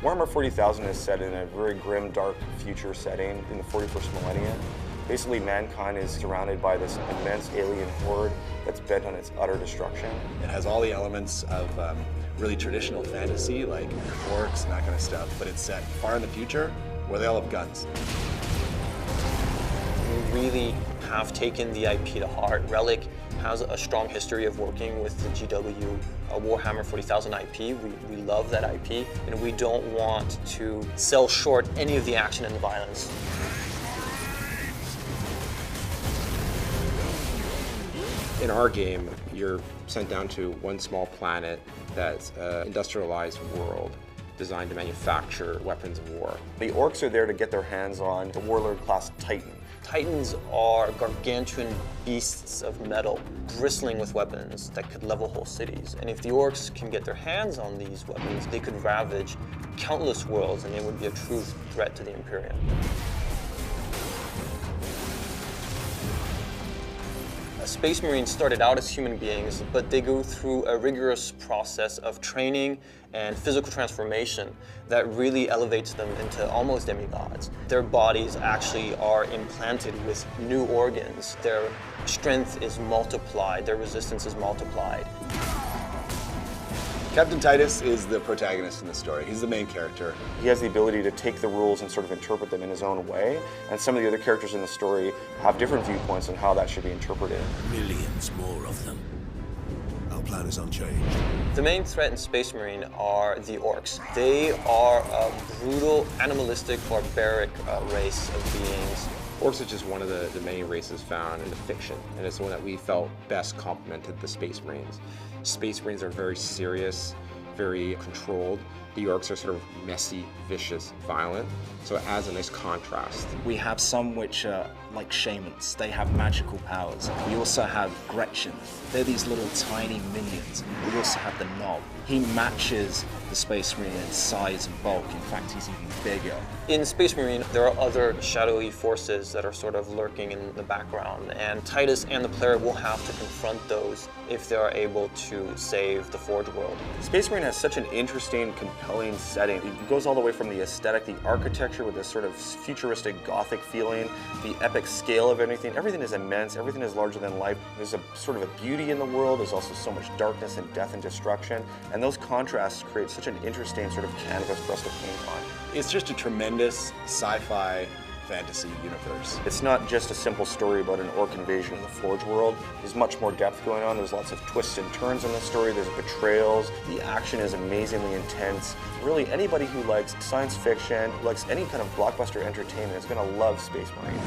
Warhammer 40,000 is set in a very grim, dark future setting in the 41st millennium. Basically, mankind is surrounded by this immense alien horde that's bent on its utter destruction. It has all the elements of really traditional fantasy, like orcs and that kind of stuff, but it's set far in the future where they all have guns. We really have taken the IP to heart. Relic has a strong history of working with the GW Warhammer 40,000 IP. We love that IP, and we don't want to sell short any of the action and the violence. In our game, you're sent down to one small planet that's an industrialized world designed to manufacture weapons of war. The orcs are there to get their hands on the warlord-class Titan. Titans are gargantuan beasts of metal, bristling with weapons that could level whole cities. And if the orcs can get their hands on these weapons, they could ravage countless worlds, and they would be a true threat to the Imperium. Space Marines started out as human beings, but they go through a rigorous process of training and physical transformation that really elevates them into almost demigods. Their bodies actually are implanted with new organs. Their strength is multiplied, their resistance is multiplied. Captain Titus is the protagonist in the story. He's the main character. He has the ability to take the rules and sort of interpret them in his own way, and some of the other characters in the story have different viewpoints on how that should be interpreted. Millions more of them. Our plan is unchanged. The main threat in Space Marine are the orcs. They are a brutal, animalistic, barbaric race of beings. Orcs is just one of the many races found in the fiction, and it's the one that we felt best complemented the Space Marines. Space Marines are very serious, very controlled. The orcs are sort of messy, vicious, violent, so it adds a nice contrast. We have some which are like shamans. They have magical powers. We also have Gretchen. They're these little tiny minions. We also have the Knob. He matches the Space Marine in size and bulk. In fact, he's even bigger. In Space Marine, there are other shadowy forces that are sort of lurking in the background, and Titus and the player will have to confront those if they are able to save the Forge world. Space Marine has such an interesting, compelling setting. It goes all the way from the aesthetic, the architecture with this sort of futuristic Gothic feeling, the epic scale of everything. Everything is immense, everything is larger than life. There's a sort of a beauty in the world, there's also so much darkness and death and destruction, and those contrasts create such an interesting sort of canvas for us to paint on. It's just a tremendous sci-fi fantasy universe. It's not just a simple story about an orc invasion in the Forge world. There's much more depth going on. There's lots of twists and turns in the story. There's betrayals. The action is amazingly intense. Really, anybody who likes science fiction, who likes any kind of blockbuster entertainment is going to love Space Marine.